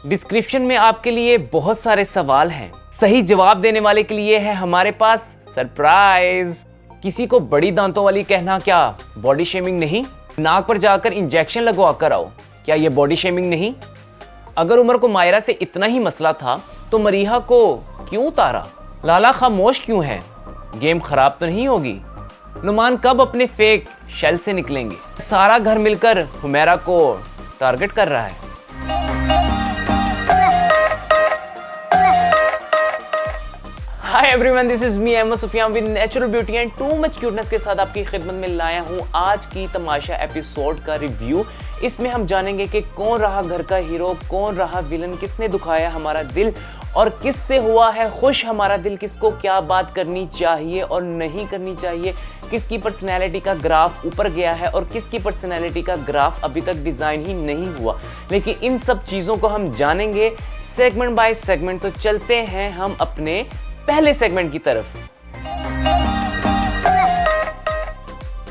Description में आपके लिए बहुत सारे सवाल हैं। सही जवाब देने वाले के लिए है हमारे पास सरप्राइज। किसी को बड़ी दांतों वाली कहना क्या बॉडी शेमिंग नहीं? नाक पर जाकर इंजेक्शन लगवा कर आओ, क्या ये बॉडी शेमिंग नहीं? अगर उमर को मायरा से इतना ही मसला था तो मरीहा को क्यों उतारा? लाला खामोश क्यों है? गेम खराब तो नहीं होगी? नुमान कब अपने फेक शेल से निकलेंगे? सारा घर मिलकर हुमैरा को टारगेट कर रहा है। Hi everyone, this is me Ahmad Sufiyan with natural beauty and too much cuteness के साथ आपकी खिदमत में लाया हूँ आज की तमाशा एपिसोड का रिव्यू। इसमें हम जानेंगे कि कौन रहा घर का हीरो, कौन रहा विलन, किसने दुखाया हमारा दिल और किससे हुआ है खुश हमारा दिल, किसको क्या बात करनी चाहिए और नहीं करनी चाहिए, किसकी पर्सनैलिटी का ग्राफ ऊपर गया है और किसकी पर्सनैलिटी का ग्राफ अभी तक डिजाइन ही नहीं हुआ। लेकिन इन सब चीजों को हम जानेंगे सेगमेंट बाय सेगमेंट। तो चलते हैं हम अपने पहले सेगमेंट की तरफ।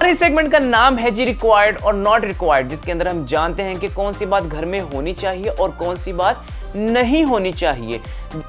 इस सेगमेंट का नाम है जी रिक्वायर्ड और नॉट रिक्वायर्ड, जिसके अंदर हम जानते हैं कि कौन सी बात घर में होनी चाहिए और कौन सी बात नहीं होनी चाहिए।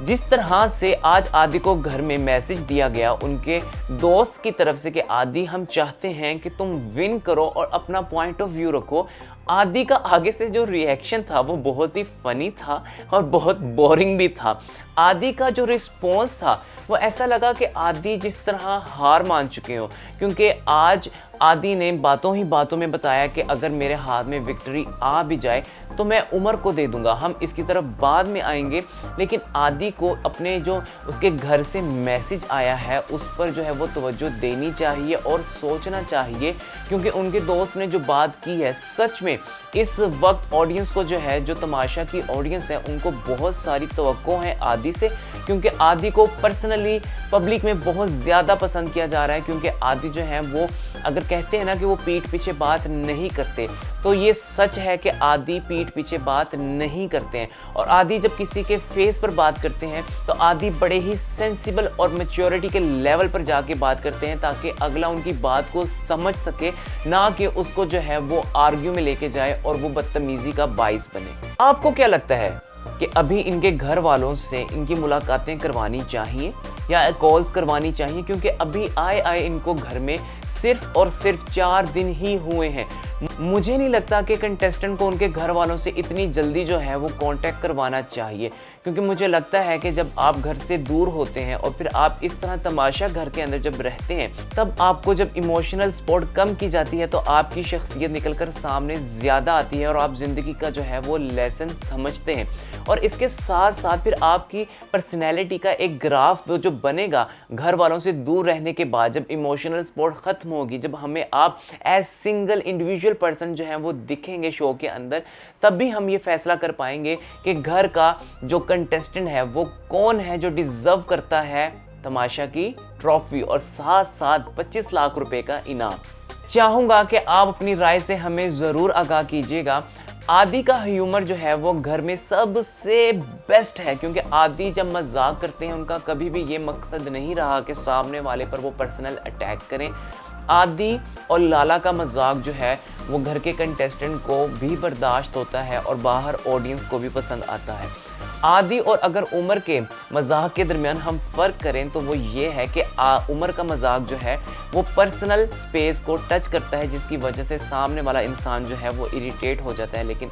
जिस तरह से आज आदि को घर में मैसेज दिया गया उनके दोस्त की तरफ से कि आदि हम चाहते हैं कि तुम विन करो और अपना पॉइंट ऑफ व्यू रखो, आदि का आगे से जो रिएक्शन था वो बहुत ही फनी था और बहुत बोरिंग भी था। आदि का जो रिस्पॉन्स था वो ऐसा लगा कि आदि जिस तरह हार मान चुके हो, क्योंकि आज आदि ने बातों ही बातों में बताया कि अगर मेरे हाथ में विक्ट्री आ भी जाए तो मैं उमर को दे दूंगा। हम इसकी तरफ बाद में आएंगे, लेकिन आदि को अपने जो उसके घर से मैसेज आया है उस पर जो है वो तवज्जो देनी चाहिए और सोचना चाहिए, क्योंकि उनके दोस्त ने जो बात की है सच में इस वक्त ऑडियंस को जो है, जो तमाशा की ऑडियंस है, उनको बहुत सारी तवक्को है आदि से, क्योंकि आदि को पर्सनली पब्लिक में बहुत ज़्यादा पसंद किया जा रहा है। क्योंकि आदि जो है वो अगर कहते हैं ना कि वो पीठ पीछे बात नहीं करते, तो ये सच है कि आदि पीठ पीछे बात नहीं करते हैं। और आदि जब किसी के फेस पर बात करते हैं तो आदि बड़े ही सेंसिबल और मैच्योरिटी के लेवल पर जाके बात करते हैं, ताकि अगला उनकी बात को समझ सके, ना कि उसको जो है वो आर्ग्यू में लेके जाए और वो बदतमीजी का बाइस बने। आपको क्या लगता है कि अभी इनके घर वालों से इनकी मुलाकातें करवानी चाहिए या कॉल्स करवानी चाहिए? क्योंकि अभी आए इनको घर में सिर्फ और सिर्फ 4 दिन ही हुए हैं। मुझे नहीं लगता कि कंटेस्टेंट को उनके घर वालों से इतनी जल्दी जो है वो कांटेक्ट करवाना चाहिए, क्योंकि मुझे लगता है कि जब आप घर से दूर होते हैं और फिर आप इस तरह तमाशा घर के अंदर जब रहते हैं, तब आपको जब इमोशनल सपोर्ट कम की जाती है तो आपकी शख्सियत निकल कर सामने ज़्यादा आती है और आप ज़िंदगी का जो है वो लेसन समझते हैं। और इसके साथ साथ फिर आपकी पर्सनैलिटी का एक ग्राफ जो बनेगा घर वालों से दूर रहने के बाद, जब इमोशनल सपोर्ट ख़त्म होगी, जब हमें आप एज सिंगल इंडिविजुअल पर्सन जो है वो दिखेंगे शो के अंदर, तब भी हम ये फैसला कर पाएंगे कि घर का जो कंटेस्टेंट है वो कौन है जो डिजर्व करता है तमाशा की ट्रॉफी और साथ साथ 25 लाख रुपए का इनाम। चाहूंगा कि आप अपनी राय से हमें ज़रूर आगाह कीजिएगा। आदि का ह्यूमर जो है वो घर में सबसे बेस्ट है, क्योंकि आदि जब मजाक करते हैं उनका कभी भी ये मकसद नहीं रहा कि सामने वाले पर वो पर्सनल अटैक करें। आदि और लाला का मजाक जो है वो घर के कंटेस्टेंट को भी बर्दाश्त होता है और बाहर ऑडियंस को भी पसंद आता है। आदि और अगर उमर के मजाक के दरमियान हम फ़र्क करें तो वो ये है कि उमर का मजाक जो है वो पर्सनल स्पेस को टच करता है, जिसकी वजह से सामने वाला इंसान जो है वो इरिटेट हो जाता है। लेकिन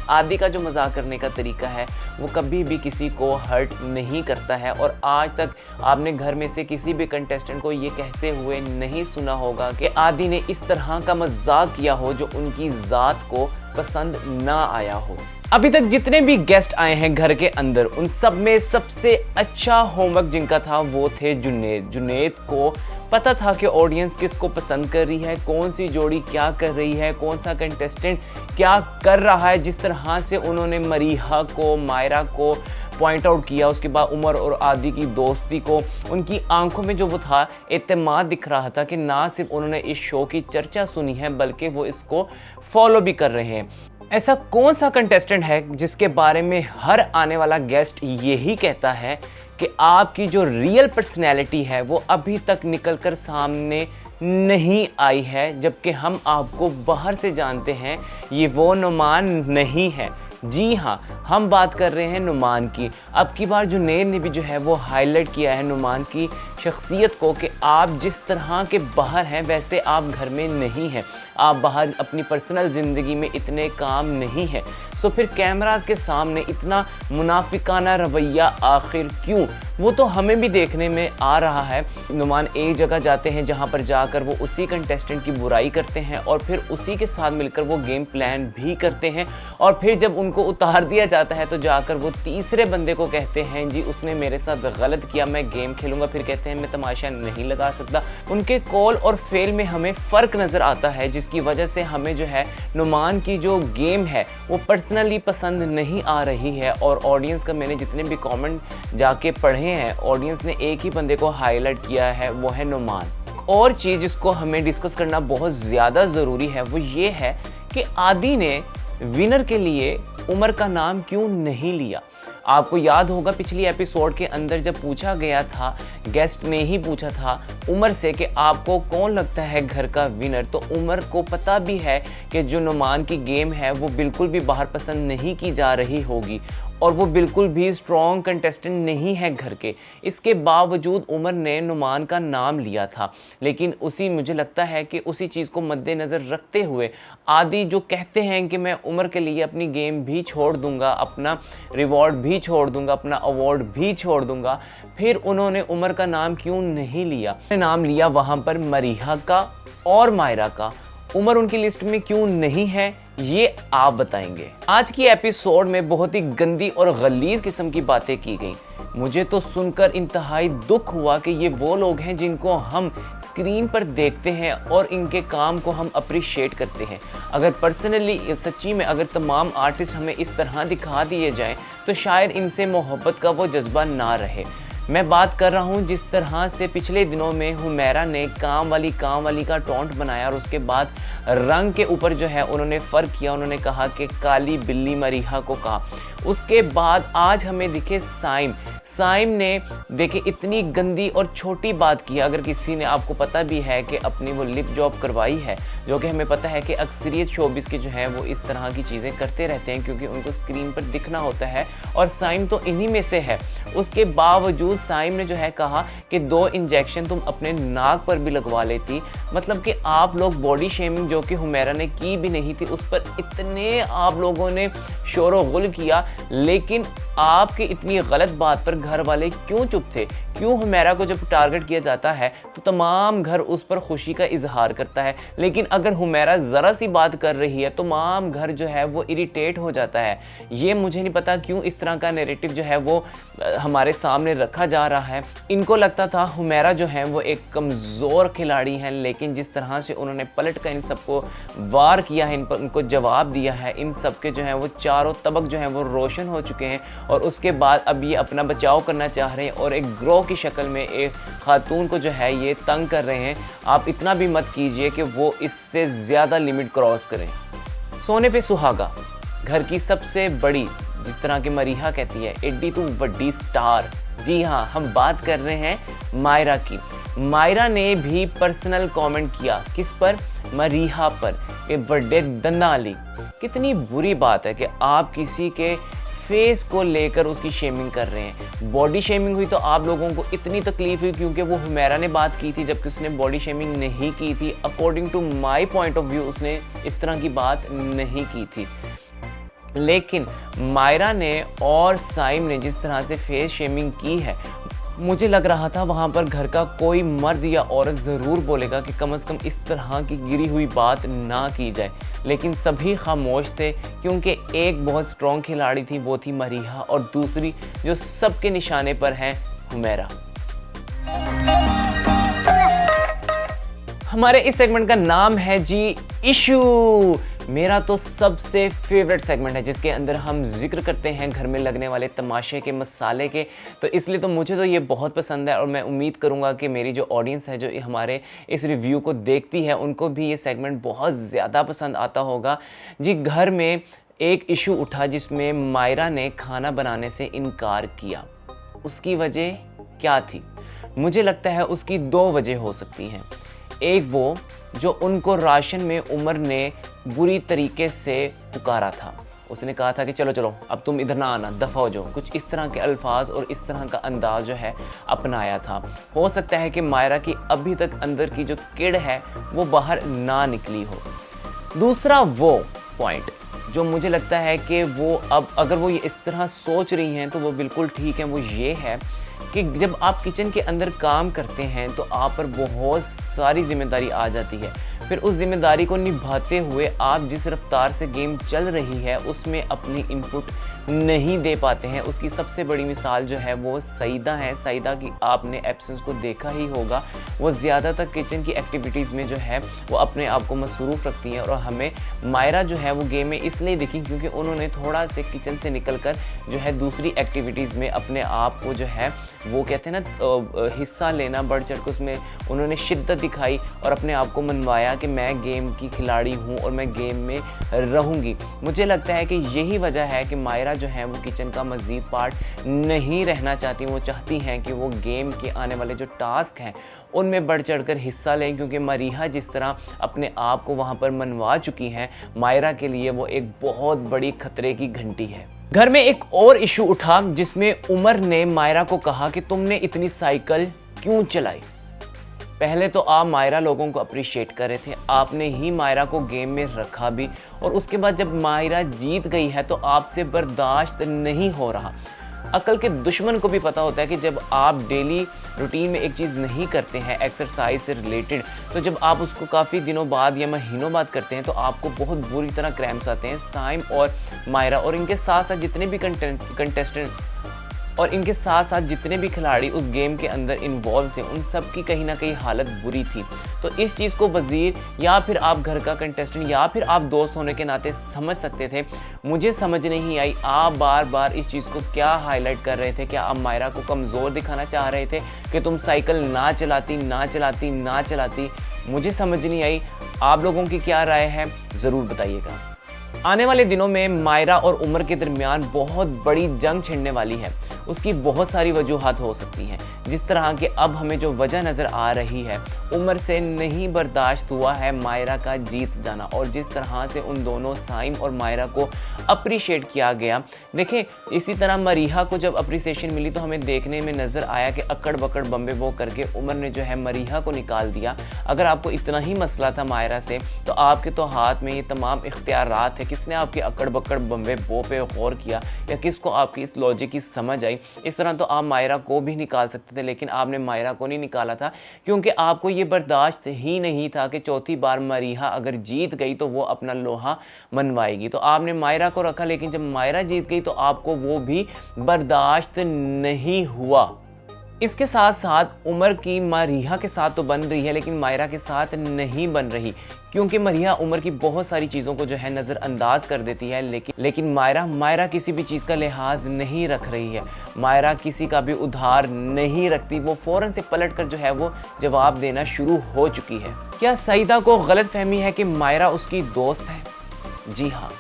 आदि का जो मजाक करने का तरीका है वो कभी भी किसी को हर्ट नहीं करता है। और आज तक आपने घर में से किसी भी कंटेस्टेंट को ये कहते हुए नहीं सुना होगा कि आदि ने इस तरह का मजाक किया हो जो उनकी ज़ात को पसंद ना आया हो। अभी तक जितने भी गेस्ट आए हैं घर के अंदर, उन सब में सबसे अच्छा होमवर्क जिनका था वो थे जुनेद को पता था कि ऑडियंस किसको पसंद कर रही है, कौन सी जोड़ी क्या कर रही है, कौन सा कंटेस्टेंट क्या कर रहा है। जिस तरह से उन्होंने मरीहा को, मायरा को पॉइंट आउट किया, उसके बाद उमर और आदि की दोस्ती को, उनकी आंखों में जो वो था एतमाद दिख रहा था कि ना सिर्फ उन्होंने इस शो की चर्चा सुनी है बल्कि वो इसको फॉलो भी कर रहे हैं। ऐसा कौन सा कंटेस्टेंट है जिसके बारे में हर आने वाला गेस्ट यही कहता है कि आपकी जो रियल पर्सनैलिटी है वो अभी तक निकल कर सामने नहीं आई है, जबकि हम आपको बाहर से जानते हैं, ये वो नुमान नहीं है। जी हाँ, हम बात कर रहे हैं नुमान की। अब की बार जुनैद ने भी जो है वो हाईलाइट किया है नुमान की शख्सियत को कि आप जिस तरह के बाहर हैं वैसे आप घर में नहीं हैं, आप बाहर अपनी पर्सनल ज़िंदगी में इतने काम नहीं हैं। सो फिर कैमरास के सामने इतना मुनाफिकाना रवैया आखिर क्यों, वो तो हमें भी देखने में आ रहा है। नुमान एक जगह जाते हैं जहां पर जाकर वो उसी कंटेस्टेंट की बुराई करते हैं और फिर उसी के साथ मिलकर वो गेम प्लान भी करते हैं, और फिर जब उनको उतार दिया जाता है तो जाकर वो तीसरे बंदे को कहते हैं जी उसने मेरे साथ गलत किया, मैं गेम खेलूंगा। फिर कहते हैं मैं तमाशा नहीं लगा सकता। उनके कॉल और फेल में हमें फ़र्क नज़र आता है, जिसकी वजह से हमें जो है नुमान की जो गेम है वो पर्सनली पसंद नहीं आ रही है। और ऑडियंस का मैंने जितने भी कमेंट जाके पढ़े हैं, ऑडियंस ने एक ही बंदे को हाईलाइट किया है, वो है नुमान। और चीज़ जिसको हमें डिस्कस करना बहुत ज़्यादा ज़रूरी है वो ये है कि आदि ने विनर के लिए उमर का नाम क्यों नहीं लिया। आपको याद होगा पिछली एपिसोड के अंदर जब पूछा गया था, गेस्ट ने ही पूछा था उमर से कि आपको कौन लगता है घर का विनर, तो उमर को पता भी है कि जो नुमान की गेम है वो बिल्कुल भी बाहर पसंद नहीं की जा रही होगी और वो बिल्कुल भी स्ट्रॉन्ग कंटेस्टेंट नहीं है घर के। इसके बावजूद उमर ने नुमान का नाम लिया था, लेकिन मुझे लगता है कि उसी चीज़ को मद्देनज़र रखते हुए आदि जो कहते हैं कि मैं उमर के लिए अपनी गेम भी छोड़ दूंगा, अपना रिवॉर्ड भी छोड़ दूंगा, अपना अवार्ड भी छोड़ दूंगा, फिर उन्होंने उमर का नाम क्यों नहीं लिया। नाम लिया वहाँ पर मरीहा का और मायरा का। उमर उनकी लिस्ट में क्यों नहीं है ये आप बताएंगे। आज की एपिसोड में बहुत ही गंदी और गलीज किस्म की बातें की गई। मुझे तो सुनकर इंतहाई दुख हुआ कि ये वो लोग हैं जिनको हम स्क्रीन पर देखते हैं और इनके काम को हम अप्रिशिएट करते हैं। अगर पर्सनली सच्ची में अगर तमाम आर्टिस्ट हमें इस तरह दिखा दिए जाएं तो शायद इनसे मोहब्बत का वो जज्बा ना रहे। मैं बात कर रहा हूँ जिस तरह से पिछले दिनों में हुमैरा ने काम वाली का टॉन्ट बनाया और उसके बाद रंग के ऊपर जो है उन्होंने फ़र्क किया, उन्होंने कहा कि काली बिल्ली मरीहा को कहा। उसके बाद आज हमें दिखे साइम ने देखे इतनी गंदी और छोटी बात की। अगर किसी ने, आपको पता भी है कि अपनी वो लिप जॉब करवाई है, जो कि हमें पता है कि अक्सरियत शोबिस के जो हैं वो इस तरह की चीज़ें करते रहते हैं क्योंकि उनको स्क्रीन पर दिखना होता है, और साइम तो इन्हीं में से है। उसके बावजूद साइम ने जो है कहा कि 2 इंजेक्शन तुम अपने नाक पर भी लगवा लेती। मतलब कि आप लोग बॉडी शेमिंग जो कि हुमैरा ने की भी नहीं थी उस पर इतने आप लोगों ने शोर गुल किया, लेकिन आपकी इतनी गलत बात पर घर वाले क्यों चुप थे? क्यों हुमैरा को जब टारगेट किया जाता है तो तमाम घर उस पर खुशी का इजहार करता है, लेकिन अगर हुमैरा ज़रा सी बात कर रही है तो तमाम घर जो है वो इरिटेट हो जाता है। ये मुझे नहीं पता क्यों इस तरह का नैरेटिव जो है वो हमारे सामने रखा जा रहा है। इनको लगता था हुमैरा जो है वो एक कमज़ोर खिलाड़ी हैं, लेकिन जिस तरह से उन्होंने पलट कर इन सबको वार किया है, इन पर उनको जवाब दिया है, इन सब के जो है वो चारों तबक जो है वो रोशन हो चुके हैं। और उसके बाद अब ये अपना बचाव करना चाह रहे हैं और एक ग्रोह की शक्ल में एक खातून को जो है ये तंग कर रहे हैं। आप इतना भी मत कीजिए कि वो इससे ज़्यादा लिमिट क्रॉस करें। सोने पे सुहागा, घर की सबसे बड़ी, जिस तरह की मरीहा कहती है, एड्डी तू बड्डी स्टार। जी हाँ, हम बात कर रहे हैं मायरा की। मायरा ने भी पर्सनल कमेंट किया, किस पर? मरीहा पर, कि बर्थडे दंदाली। कितनी बुरी बात है कि आप किसी के फेस को लेकर उसकी शेमिंग कर रहे हैं। बॉडी शेमिंग हुई तो आप लोगों को इतनी तकलीफ हुई क्योंकि वो हुमैरा ने बात की थी, जबकि उसने बॉडी शेमिंग नहीं की थी। According to my point of view उसने इस तरह की बात नहीं की थी। लेकिन मायरा ने और साइम ने जिस तरह से फेस शेमिंग की है, मुझे लग रहा था वहाँ पर घर का कोई मर्द या औरत ज़रूर बोलेगा कि कम से कम इस तरह की गिरी हुई बात ना की जाए, लेकिन सभी खामोश थे क्योंकि एक बहुत स्ट्रॉन्ग खिलाड़ी थी, वो थी मरीहा, और दूसरी जो सबके निशाने पर है, हुमैरा। हमारे इस सेगमेंट का नाम है जी इशू। मेरा तो सबसे फेवरेट सेगमेंट है जिसके अंदर हम जिक्र करते हैं घर में लगने वाले तमाशे के, मसाले के। तो इसलिए तो मुझे तो ये बहुत पसंद है और मैं उम्मीद करूँगा कि मेरी जो ऑडियंस है, जो हमारे इस रिव्यू को देखती है, उनको भी ये सेगमेंट बहुत ज़्यादा पसंद आता होगा। जी, घर में एक इशू उठा जिसमें मायरा ने खाना बनाने से इनकार किया। उसकी वजह क्या थी? मुझे लगता है उसकी 2 वजह हो सकती हैं। एक वो जो उनको राशन में उमर ने बुरी तरीके से पुकारा था, उसने कहा था कि चलो चलो अब तुम इधर ना आना, दफ़ा हो जाओ। कुछ इस तरह के अल्फाज और इस तरह का अंदाज जो है अपनाया था। हो सकता है कि मायरा की अभी तक अंदर की जो किड़ है वो बाहर ना निकली हो। दूसरा वो पॉइंट जो मुझे लगता है कि वो अब अगर वो ये इस तरह सोच रही हैं तो वो बिल्कुल ठीक है, वो ये है कि जब आप किचन के अंदर काम करते हैं तो आप पर बहुत सारी जिम्मेदारी आ जाती है। फिर उस जिम्मेदारी को निभाते हुए आप जिस रफ्तार से गेम चल रही है उसमें अपनी इनपुट नहीं दे पाते हैं। उसकी सबसे बड़ी मिसाल जो है वो सईदा है। सईदा की आपने एब्सेंस को देखा ही होगा, वो ज़्यादातर किचन की एक्टिविटीज़ में जो है वो अपने आप को मसरूफ़ रखती हैं। और हमें मायरा जो है वो गेम में इसलिए दिखी क्योंकि उन्होंने थोड़ा से किचन से निकलकर जो है दूसरी एक्टिविटीज़ में अपने आप को जो है वो कहते हैं ना हिस्सा लेना, बढ़ चढ़ कर उसमें उन्होंने शिद्दत दिखाई और अपने आप को मनवाया कि मैं गेम की खिलाड़ी हूँ और मैं गेम में रहूँगी। मुझे लगता है कि यही वजह है कि मायरा जो है वो किचन का मज़ीद पार्ट नहीं रहना चाहती। वो चाहती हैं कि वो गेम के आने वाले जो टास्क हैं उनमें बढ़ चढ़ कर हिस्सा लें, क्योंकि मरीहा जिस तरह अपने आप को वहाँ पर मनवा चुकी हैं, मायरा के लिए वो एक बहुत बड़ी खतरे की घंटी है। घर में एक और इशू उठा जिसमें उमर ने मायरा को कहा कि तुमने इतनी साइकिल क्यों चलाई। पहले तो आप मायरा लोगों को अप्रिशिएट कर रहे थे, आपने ही मायरा को गेम में रखा भी, और उसके बाद जब मायरा जीत गई है तो आपसे बर्दाश्त नहीं हो रहा। अकल के दुश्मन को भी पता होता है कि जब आप डेली रूटीन में एक चीज़ नहीं करते हैं एक्सरसाइज से रिलेटेड, तो जब आप उसको काफ़ी दिनों बाद या महीनों बाद करते हैं तो आपको बहुत बुरी तरह क्रैम्प्स आते हैं। साइम और मायरा और इनके साथ साथ जितने भी कंटेस्टेंट और इनके साथ साथ जितने भी खिलाड़ी उस गेम के अंदर इन्वॉल्व थे, उन सब की कहीं ना कहीं हालत बुरी थी। तो इस चीज़ को वज़ीर या फिर आप घर का कंटेस्टेंट या फिर आप दोस्त होने के नाते समझ सकते थे। मुझे समझ नहीं आई आप बार बार इस चीज़ को क्या हाईलाइट कर रहे थे। क्या आप मायरा को कमज़ोर दिखाना चाह रहे थे कि तुम साइकिल ना चलाती? मुझे समझ नहीं आई। आप लोगों की क्या राय है ज़रूर बताइएगा। आने वाले दिनों में मायरा और उमर के दरमियान बहुत बड़ी जंग छिड़ने वाली है। उसकी बहुत सारी वजूहात हो सकती हैं, जिस तरह के अब हमें जो वजह नज़र आ रही है, उमर से नहीं बर्दाश्त हुआ है मायरा का जीत जाना, और जिस तरह से उन दोनों साइम और मायरा को अप्रिशिएट किया गया। देखें, इसी तरह मरीहा को जब अप्रिसिएशन मिली तो हमें देखने में नज़र आया कि अकड़ बकड़ बम्बे बो करके उमर ने जो है मरीहा को निकाल दिया। अगर आपको इतना ही मसला था मायरा से तो आपके तो हाथ में ये तमाम इख्तियारात थे। किसने आपके अकड़ बकड़ बम्बे बो पे गौर किया या किसको आपकी इस लॉजिक की समझ आई? इस तरह तो आप मायरा को भी निकाल सकते थे, लेकिन आपने मायरा को नहीं निकाला था क्योंकि आपको ये बर्दाश्त ही नहीं था कि चौथी बार मरीहा अगर जीत गई तो वो अपना लोहा मनवाएगी। तो आपने मायरा को रखा, लेकिन जब मायरा जीत गई तो आपको वो भी बर्दाश्त नहीं हुआ। इसके साथ साथ उमर की मरीहा के साथ तो बन रही है लेकिन मायरा के साथ नहीं बन रही, क्योंकि मरीहा उमर की बहुत सारी चीज़ों को जो है नज़रअंदाज कर देती है, लेकिन मायरा किसी भी चीज़ का लिहाज नहीं रख रही है। मायरा किसी का भी उधार नहीं रखती, वो फ़ौरन से पलट कर जो है वो जवाब देना शुरू हो चुकी है। क्या सईदा को गलत फहमी है कि मायरा उसकी दोस्त है? जी हाँ,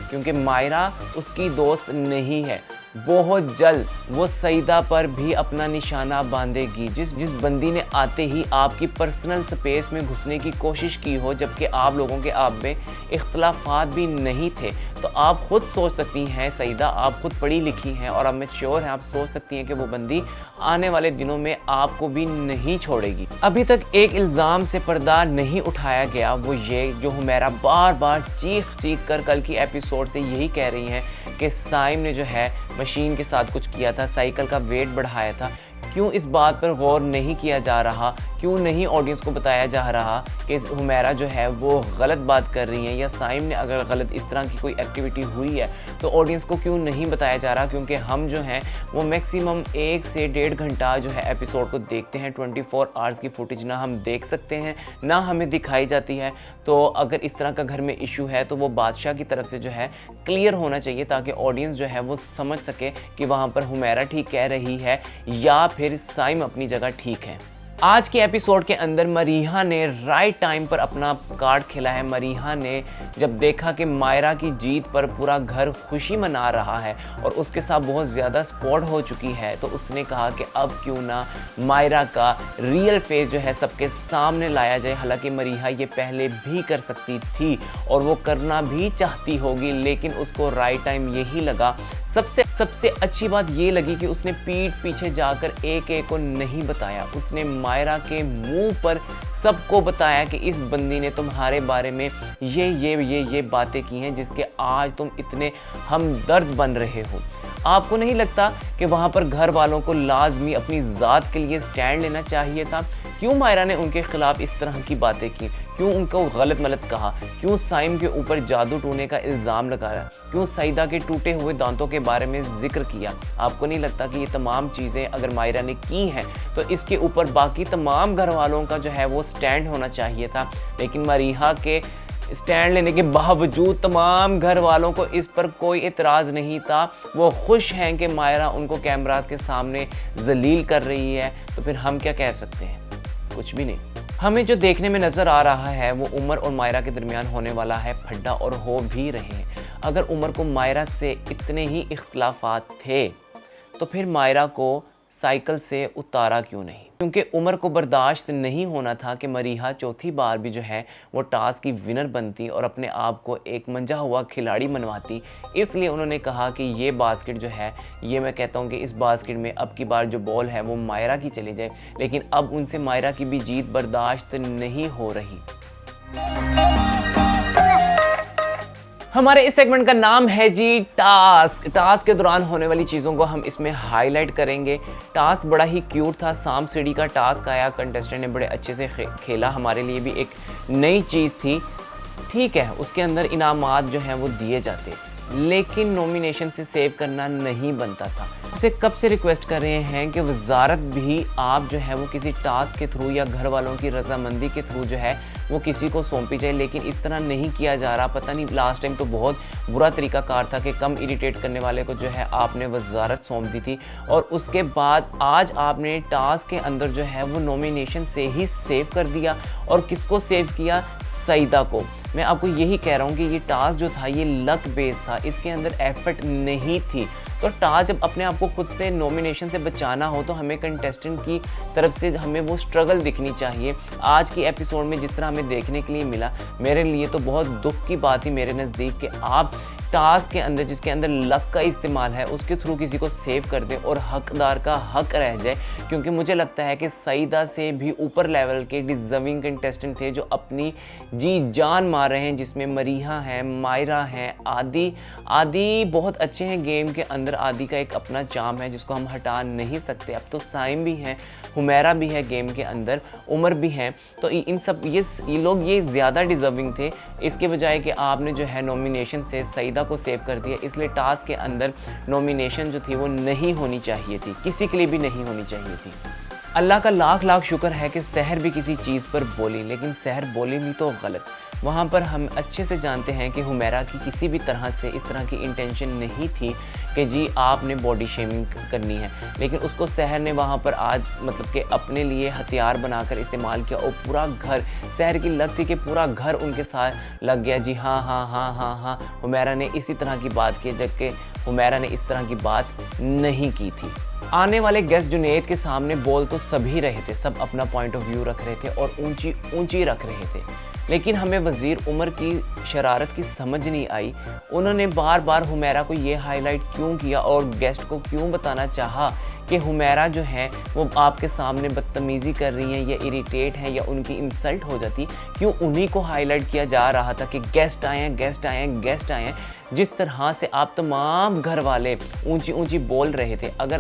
क्योंकि मायरा उसकी दोस्त नहीं है। बहुत जल्द वो सईदा पर भी अपना निशाना बांधेगी। जिस बंदी ने आते ही आपकी पर्सनल स्पेस में घुसने की कोशिश की हो, जबकि आप लोगों के आप में इख्तलाफात भी नहीं थे, तो आप खुद सोच सकती हैं सईदा, आप खुद पढ़ी लिखी हैं और आप मैच्योर हैं, आप सोच सकती हैं कि वो बंदी आने वाले दिनों में आपको भी नहीं छोड़ेगी। अभी तक एक इल्ज़ाम से पर्दा नहीं उठाया गया, वो ये जो हुमैरा बार बार चीख कर कल की एपिसोड से यही कह रही हैं कि साइम ने जो है मशीन के साथ कुछ किया था, साइकिल का वेट बढ़ाया था। क्यों इस बात पर गौर नहीं किया जा रहा? क्यों नहीं ऑडियंस को बताया जा रहा कि हुमैरा जो है वो गलत बात कर रही है, या साइम ने अगर गलत इस तरह की कोई एक्टिविटी हुई है तो ऑडियंस को क्यों नहीं बताया जा रहा? क्योंकि हम जो हैं वो मैक्सिमम 1 से 1.5 घंटा जो है एपिसोड को देखते हैं। 24 आवर्स की फुटेज ना हम देख सकते हैं ना हमें दिखाई जाती है। तो अगर इस तरह का घर में इशू है तो वो बादशाह की तरफ से जो है क्लियर होना चाहिए, ताकि ऑडियंस जो है वो समझ सके कि वहाँ पर हुमैरा ठीक कह रही है या फिर साइम अपनी जगह ठीक है। आज के एपिसोड के अंदर मरीहा ने राइट टाइम पर अपना कार्ड खेला है। मरीहा ने जब देखा कि मायरा की जीत पर पूरा घर खुशी मना रहा है और उसके साथ बहुत ज़्यादा सपोर्ट हो चुकी है, तो उसने कहा कि अब क्यों ना मायरा का रियल फेस जो है सबके सामने लाया जाए। हालांकि मरीहा ये पहले भी कर सकती थी और वो करना भी चाहती होगी, लेकिन उसको राइट टाइम यही लगा। सबसे अच्छी बात ये लगी कि उसने पीठ पीछे जाकर एक एक को नहीं बताया। उसने मायरा के मुंह पर सबको बताया कि इस बंदी ने तुम्हारे बारे में ये बातें की हैं जिसके आज तुम इतने हमदर्द बन रहे हो। आपको नहीं लगता कि वहाँ पर घर वालों को लाजमी अपनी ज़ात के लिए स्टैंड लेना चाहिए था? क्यों मायरा ने उनके खिलाफ इस तरह की बातें की? क्यों उनको गलत मलत कहा? क्यों साइम के ऊपर जादू टोने का इल्ज़ाम लगाया? क्यों सईदा के टूटे हुए दांतों के बारे में जिक्र किया? आपको नहीं लगता कि ये तमाम चीज़ें अगर मायरा ने की हैं तो इसके ऊपर बाकी तमाम घर वालों का जो है वो स्टैंड होना चाहिए था? लेकिन मरीहा के स्टैंड लेने के बावजूद तमाम घर वालों को इस पर कोई एतराज़ नहीं था। वो खुश हैं कि मायरा उनको कैमरास के सामने जलील कर रही है। तो फिर हम क्या कह सकते हैं? कुछ भी नहीं। हमें जो देखने में नज़र आ रहा है वो उमर और मायरा के दरमियान होने वाला है फड्डा, और हो भी रहे हैं। अगर उमर को मायरा से इतने ही इख्तलाफात थे तो फिर मायरा को साइकिल से उतारा क्यों नहीं? क्योंकि उमर को बर्दाश्त नहीं होना था कि मरीहा चौथी बार भी जो है वो टास्क की विनर बनती और अपने आप को एक मंजा हुआ खिलाड़ी मनवाती। इसलिए उन्होंने कहा कि ये बास्केट जो है, ये मैं कहता हूँ कि इस बास्केट में अब की बार जो बॉल है वो मायरा की चली जाए। लेकिन अब उनसे मायरा की भी जीत बर्दाश्त नहीं हो रही। हमारे इस सेगमेंट का नाम है जी टास्क। टास्क के दौरान होने वाली चीज़ों को हम इसमें हाईलाइट करेंगे। टास्क बड़ा ही क्यूट था। सांप सीढ़ी का टास्क आया, कंटेस्टेंट ने बड़े अच्छे से खेला। हमारे लिए भी एक नई चीज़ थी। ठीक है, उसके अंदर इनामात जो हैं वो दिए जाते, लेकिन नॉमिनेशन से सेव करना नहीं बनता था। उसे कब से रिक्वेस्ट कर रहे हैं कि वजारत भी आप जो है वो किसी टास्क के थ्रू या घर वालों की रजामंदी के थ्रू जो है वो किसी को सौंपी जाए, लेकिन इस तरह नहीं किया जा रहा। पता नहीं, लास्ट टाइम तो बहुत बुरा तरीकाकार था कि कम इरिटेट करने वाले को जो है आपने वजारत सौंप दी थी, और उसके बाद आज आपने टास्क के अंदर जो है वो नॉमिनेशन से ही सेव कर दिया। और किसको सेव किया? सईदा को। मैं आपको यही कह रहा हूँ कि ये टास्क जो था ये लक बेस्ड था, इसके अंदर एफर्ट नहीं थी। तो टास्क जब अपने आप को खुद से नॉमिनेशन से बचाना हो तो हमें कंटेस्टेंट की तरफ से हमें वो स्ट्रगल दिखनी चाहिए। आज की एपिसोड में जिस तरह हमें देखने के लिए मिला, मेरे लिए तो बहुत दुख की बात थी मेरे नज़दीक कि आप टास्क के अंदर जिसके अंदर लक का इस्तेमाल है उसके थ्रू किसी को सेव कर दें और हकदार का हक रह जाए। क्योंकि मुझे लगता है कि सईदा से भी ऊपर लेवल के डिजर्विंग कंटेस्टेंट थे जो अपनी जी जान मार रहे हैं, जिसमें मरीहा हैं, मायरा हैं, आदि बहुत अच्छे हैं गेम के अंदर। आदि का एक अपना चार्म है जिसको हम हटा नहीं सकते। अब तो साइम भी हैं, हुमैरा भी है गेम के अंदर, उमर भी हैं। तो इन सब ये लोग ये ज़्यादा डिजर्विंग थे, इसके बजाय कि आपने जो है नॉमिनेशन से सईदा को सेव कर दिया। इसलिए टास्क के अंदर नॉमिनेशन जो थी वो नहीं होनी चाहिए थी, किसी के लिए भी नहीं होनी चाहिए थी। अल्लाह का लाख लाख शुक्र है कि सहर भी किसी चीज़ पर बोली, लेकिन सहर बोली भी तो गलत। वहाँ पर हम अच्छे से जानते हैं कि हुमैरा की किसी भी तरह से इस तरह की इंटेंशन नहीं थी कि जी आपने बॉडी शेमिंग करनी है, लेकिन उसको सहर ने वहाँ पर आज मतलब कि अपने लिए हथियार बनाकर इस्तेमाल किया। और पूरा घर, सहर की लत थी कि पूरा घर उनके साथ लग गया। जी हाँ हाँ हाँ हाँ हाँ, हुमैरा ने इसी तरह की बात की, जबकि हुमैरा ने इस तरह की बात नहीं की थी। आने वाले गेस्ट जुनैद के सामने बोल तो सभी रहे थे, सब अपना पॉइंट ऑफ व्यू रख रहे थे और ऊंची ऊंची रख रहे थे, लेकिन हमें वज़ीर उमर की शरारत की समझ नहीं आई। उन्होंने बार बार हुमैरा को ये हाईलाइट क्यों किया और गेस्ट को क्यों बताना चाहा कि हुमैरा जो है वो आपके सामने बदतमीज़ी कर रही हैं या इरिटेट हैं या उनकी इंसल्ट हो जाती। क्यों उन्हीं को हाईलाइट किया जा रहा था कि गेस्ट आए हैं, गेस्ट आए हैं, गेस्ट आए हैं। जिस तरह से आप तमाम घर वाले ऊंची ऊंची बोल रहे थे, अगर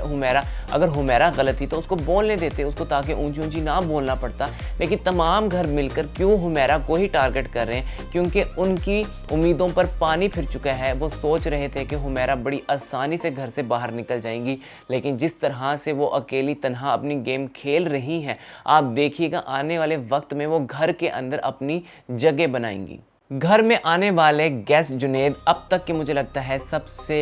हुमैरा गलत थी तो उसको बोलने देते उसको, ताकि ऊंची ऊंची ना बोलना पड़ता। लेकिन तमाम घर मिलकर क्यों हुमैरा को ही टारगेट कर रहे हैं? क्योंकि उनकी उम्मीदों पर पानी फिर चुका है। वो सोच रहे थे कि हुमैरा बड़ी आसानी से घर से बाहर निकल जाएंगी, लेकिन जिस तरह से वो अकेली तन्हा अपनी गेम खेल रही हैं, आप देखिएगा आने वाले वक्त में वो घर के अंदर अपनी जगह बनाएंगी। घर में आने वाले गेस्ट जुनैद अब तक के मुझे लगता है सबसे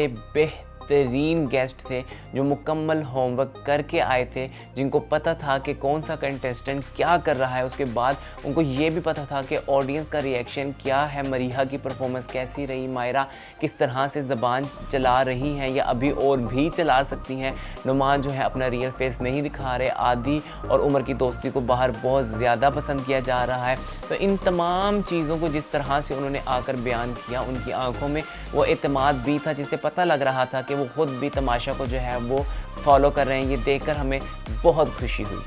बेहतरीन गेस्ट थे जो मुकम्मल होमवर्क करके आए थे, जिनको पता था कि कौन सा कंटेस्टेंट क्या कर रहा है। उसके बाद उनको ये भी पता था कि ऑडियंस का रिएक्शन क्या है, मरीहा की परफॉर्मेंस कैसी रही, मायरा किस तरह से ज़बान चला रही हैं या अभी और भी चला सकती हैं। नुमान जो है अपना रियल फेस नहीं दिखा रहे, आदि और उमर की दोस्ती को बाहर बहुत ज़्यादा पसंद किया जा रहा है। तो इन तमाम चीज़ों को जिस तरह से उन्होंने आकर बयान किया, उनकी आंखों में वो एतमाद भी था जिससे पता लग रहा था कि वो खुद भी तमाशा को जो है वो फॉलो कर रहे हैं। ये देखकर हमें बहुत खुशी हुई।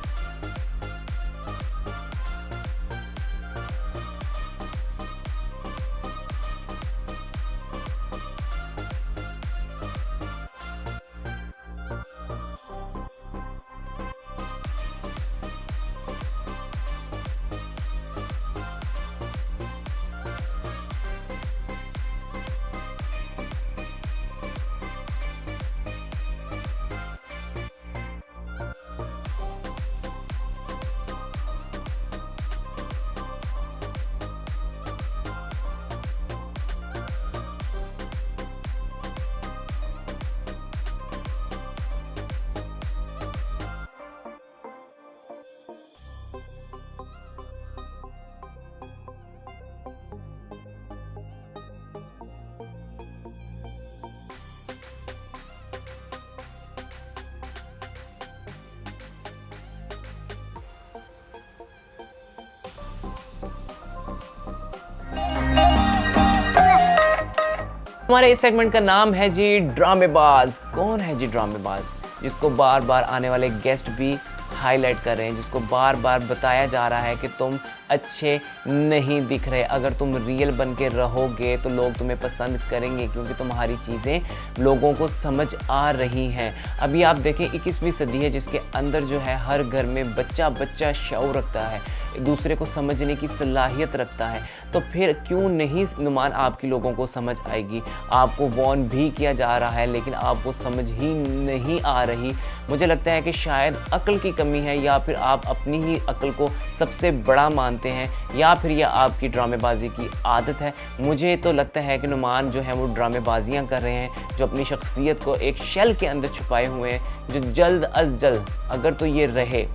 हमारे इस सेगमेंट का नाम है जी ड्रामेबाज। कौन है जी ड्रामेबाज? जिसको बार बार आने वाले गेस्ट भी हाईलाइट कर रहे हैं, जिसको बार बार बताया जा रहा है कि तुम अच्छे नहीं दिख रहे, अगर तुम रियल बन के रहोगे तो लोग तुम्हें पसंद करेंगे क्योंकि तुम्हारी चीज़ें लोगों को समझ आ रही हैं। अभी आप देखें 21वीं सदी है जिसके अंदर जो है हर घर में बच्चा बच्चा शऊर रखता है, दूसरे को समझने की सलाहियत रखता है, तो फिर क्यों नहीं नुमान आपकी लोगों को समझ आएगी। आपको वॉर्न भी किया जा रहा है लेकिन आपको समझ ही नहीं आ रही। मुझे लगता है कि शायद अक्ल की कमी है या फिर आप अपनी ही अक्ल को सबसे बड़ा मानते हैं या फिर यह आपकी ड्रामेबाजी की आदत है। मुझे तो लगता है कि नुमान जो है वो ड्रामेबाजियाँ कर रहे हैं, जो अपनी शख्सियत को एक शेल के अंदर छुपाए हुए हैं, जो जल्द अज जल्द अगर तो ये रहे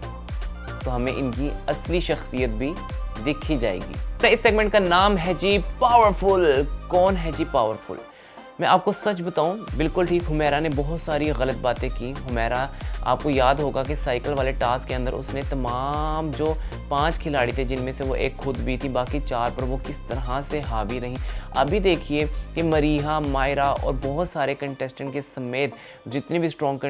तो हमें इनकी असली शख्सियत भी दिख ही जाएगी। तो इस सेगमेंट का नाम है जी पावरफुल। कौन है जी पावरफुल? मैं आपको सच बताऊं, बिल्कुल ठीक, हुमैरा ने बहुत सारी गलत बातें की। हुमैरा, आपको याद होगा कि साइकिल वाले टास्क के अंदर उसने तमाम जो 5 खिलाड़ी थे जिनमें से वो एक खुद भी थी, बाकी 4 पर वो किस तरह से हावी रहीं। अभी देखिए कि मरीहा, मायरा और बहुत सारे कंटेस्टेंट के समेत जितने भी स्ट्रॉन्ग,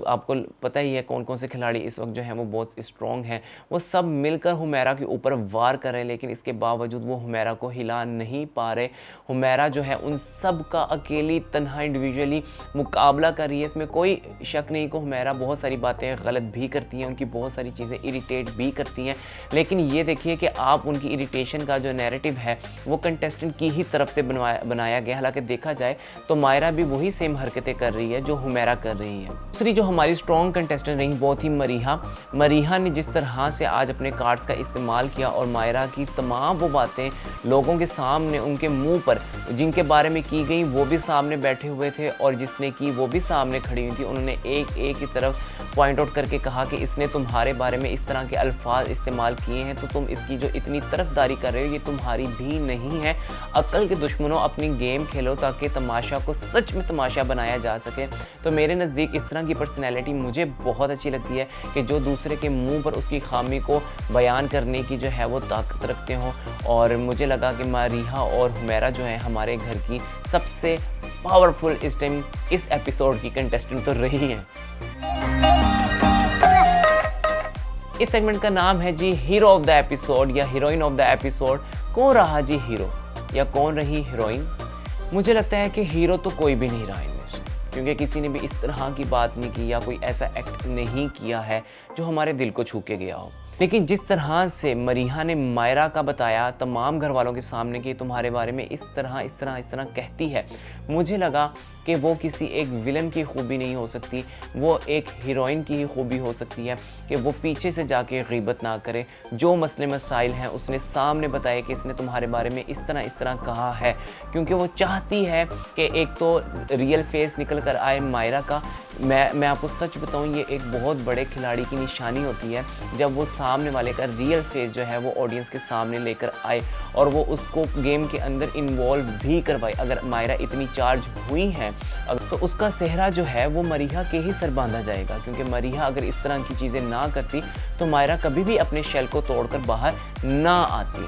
आपको पता ही है कौन कौन से खिलाड़ी इस वक्त जो हैं वो बहुत स्ट्रॉन्ग हैं, वो सब मिलकर हुमैरा के ऊपर वार कर रहे हैं, लेकिन इसके बावजूद वो हुमैरा को हिला नहीं पा रहे। हुमैरा जो है उन सब का अकेली तन्हा इंडिविजुअली मुकाबला कर रही है, इसमें कोई शक नहीं कि हुमैरा बहुत सारी बातें गलत भी करती हैं, उनकी बहुत सारी चीज़ें इरिटेट भी करती हैं, लेकिन ये देखिए कि आप उनकी इरिटेशन का जो नैरेटिव है वो कंटेस्टेंट की ही तरफ से बनाया गया। हालांकि देखा जाए तो मायरा भी वही सेम हरकतें कर रही है जो हुमैरा कर रही है। दूसरी जो हमारी स्ट्रॉन्ग कंटेस्टेंट रही वो थी मरीहा। मरीहा ने जिस तरह से आज अपने कार्ड्स का इस्तेमाल किया और मायरा की तमाम वो बातें लोगों के सामने, उनके मुंह पर जिनके बारे में की गई वो भी सामने बैठे हुए थे और जिसने की वो भी सामने खड़ी हुई थी, उन्होंने एक एक की तरफ पॉइंट आउट करके कहा कि इसने तुम्हारे बारे में इस तरह के अल्फाज इस्तेमाल किए हैं तो तुम इसकी जो इतनी तरफदारी कर रहे हो ये तुम्हारी भी नहीं है। अक्ल के दुश्मनों, अपनी गेम खेलो ताकि तमाशा को सच में तमाशा बनाया जा सके। तो मेरे नज़दीक इस तरह की पर्सनैलिटी मुझे बहुत अच्छी लगती है कि जो दूसरे के मुंह पर उसकी खामी को बयान करने की जो है वो ताकत रखते हों। और मुझे लगा कि मरीहा और हुमैरा जो है हमारे घर की सबसे पावरफुल इस टाइम इस एपिसोड की कंटेस्टेंट तो रही हैं। इस सेगमेंट का नाम है जी हीरो ऑफ द एपिसोड या हीरोइन ऑफ द एपिसोड। कौन रहा जी हीरो या कौन रही हीरोइन? मुझे लगता है कि हीरो तो कोई भी नहीं रहा इनमें से, क्योंकि किसी ने भी इस तरह की बात नहीं की या कोई ऐसा एक्ट नहीं किया है जो हमारे दिल को छू के गया हो। लेकिन जिस तरह से मरीहा ने मायरा का बताया तमाम घर वालों के सामने कि तुम्हारे बारे में इस तरह कहती है, मुझे लगा कि वो किसी एक विलन की खूबी नहीं हो सकती, वो एक हीरोइन की ही खूबी हो सकती है कि वो पीछे से जाके ग़ीबत ना करे, जो मसले मसाइल हैं उसने सामने बताए कि इसने तुम्हारे बारे में इस तरह कहा है, क्योंकि वो चाहती है कि एक तो रियल फेस निकल कर आए मायरा का। मैं आपको सच बताऊं, ये एक बहुत बड़े खिलाड़ी की निशानी होती है जब वो सामने वाले का रियल फेस जो है वो ऑडियंस के सामने लेकर आए और वो उसको गेम के अंदर इन्वॉल्व भी करवाए। अगर मायरा इतनी चार्ज हुई है तो उसका सेहरा जो है वो मरीहा के ही सर बांधा जाएगा, क्योंकि मरीहा अगर इस तरह की चीज़ें ना करती तो मायरा कभी भी अपने शेल को तोड़कर बाहर ना आती।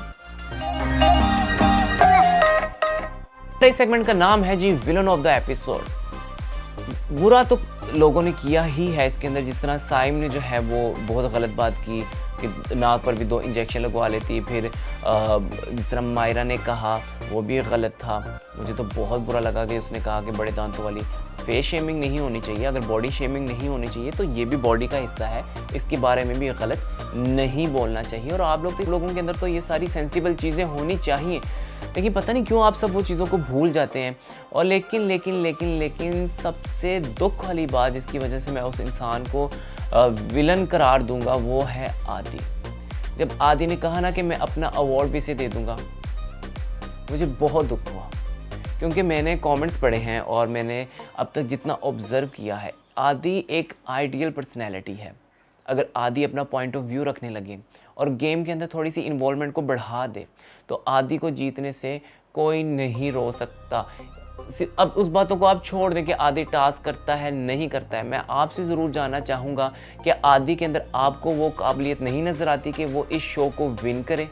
इस सेगमेंट का नाम है जी विलन ऑफ द एपिसोड। बुरा तो लोगों ने किया ही है इसके अंदर, जिस तरह साइम ने जो है वो बहुत गलत बात की कि नाक पर भी 2 इंजेक्शन लगवा लेती, फिर जिस तरह मायरा ने कहा वो भी गलत था। मुझे तो बहुत बुरा लगा कि उसने कहा कि बड़े दांतों वाली। फेस शेमिंग नहीं होनी चाहिए, अगर बॉडी शेमिंग नहीं होनी चाहिए तो ये भी बॉडी का हिस्सा है, इसके बारे में भी गलत नहीं बोलना चाहिए। और आप लोगों के अंदर तो ये सारी सेंसिबल चीज़ें होनी चाहिए, लेकिन पता नहीं क्यों आप सब वो चीज़ों को भूल जाते हैं। और लेकिन सबसे दुख वाली बात जिसकी वजह से मैं उस इंसान को विलन करार दूंगा वो है आदि। जब आदि ने कहा ना कि मैं अपना अवार्ड भी इसे दे दूंगा, मुझे बहुत दुख हुआ, क्योंकि मैंने कमेंट्स पढ़े हैं और मैंने अब तक जितना ऑब्ज़र्व किया है, आदि एक आइडियल पर्सनैलिटी है। अगर आदि अपना पॉइंट ऑफ व्यू रखने लगे और गेम के अंदर थोड़ी सी इन्वॉल्वमेंट को बढ़ा दे तो आदि को जीतने से कोई नहीं रोक सकता। अब उस बातों को आप छोड़ दें कि आदि टास्क करता है नहीं करता है। मैं आपसे ज़रूर जानना चाहूँगा कि आदि के अंदर आपको वो काबिलियत नहीं नज़र आती कि वो इस शो को विन करे।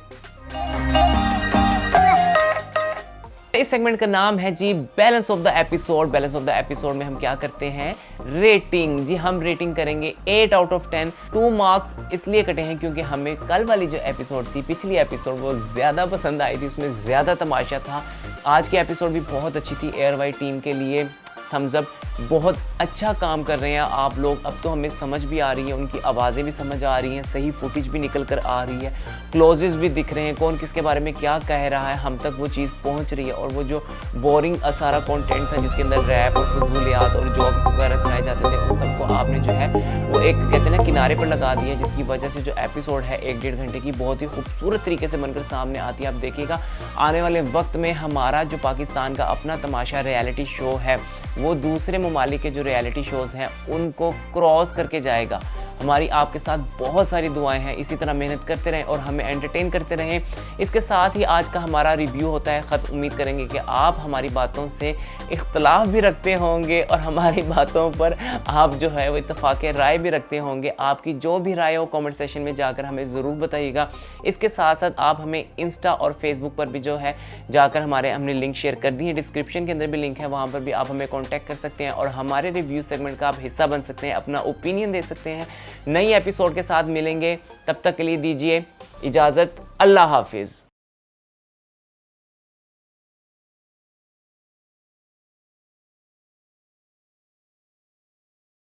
इस सेगमेंट का नाम है जी balance of the episode. Balance of the episode में हम क्या करते हैं, रेटिंग। जी हम रेटिंग करेंगे 8 आउट ऑफ 10। 2 मार्क्स इसलिए कटे हैं क्योंकि हमें कल वाली जो एपिसोड थी, पिछली एपिसोड, वो ज़्यादा पसंद आई थी, उसमें ज़्यादा तमाशा था। आज की एपिसोड भी बहुत अच्छी थी। एयर वाई टीम के लिए थम्स अप, बहुत अच्छा काम कर रहे हैं आप लोग। अब तो हमें समझ भी आ रही है, उनकी आवाज़ें भी समझ आ रही हैं, सही फुटेज भी निकल कर आ रही है, क्लोजेस भी दिख रहे हैं, कौन किसके बारे में क्या कह रहा है, हम तक वो चीज़ पहुंच रही है। और वो जो बोरिंग सारा कंटेंट था जिसके अंदर रैप और फजूलियात और जॉक्स वगैरह सुनाए जाते थे, उन सबको आपने जो है वो एक कहते हैं ना किनारे पर लगा दिया, जिसकी वजह से जो एपिसोड है 1-1.5 घंटे की बहुत ही खूबसूरत तरीके से बनकर सामने आती है। आप देखिएगा आने वाले वक्त में हमारा जो पाकिस्तान का अपना तमाशा रियलिटी शो है वो दूसरे ममालिक के जो रियलिटी शोज़ हैं उनको क्रॉस करके जाएगा। हमारी आपके साथ बहुत सारी दुआएं हैं, इसी तरह मेहनत करते रहें और हमें एंटरटेन करते रहें। इसके साथ ही आज का हमारा रिव्यू होता है ख़त। उम्मीद करेंगे कि आप हमारी बातों से इख्तलाफ भी रखते होंगे और हमारी बातों पर आप जो है वो इत्तफाक़ राय भी रखते होंगे। आपकी जो भी राय हो कमेंट सेक्शन में जाकर हमें ज़रूर बताइएगा। इसके साथ साथ आप हमें इंस्टा और फेसबुक पर भी जो है जाकर हमने लिंक शेयर कर दी है, डिस्क्रिप्शन के अंदर भी लिंक है, वहाँ पर भी आप हमें कॉन्टैक्ट कर सकते हैं और हमारे रिव्यू सेगमेंट का आप हिस्सा बन सकते हैं, अपना ओपिनियन दे सकते हैं। नई एपिसोड के साथ मिलेंगे, तब तक के लिए दीजिए इजाज़त। अल्लाह हाफिज़।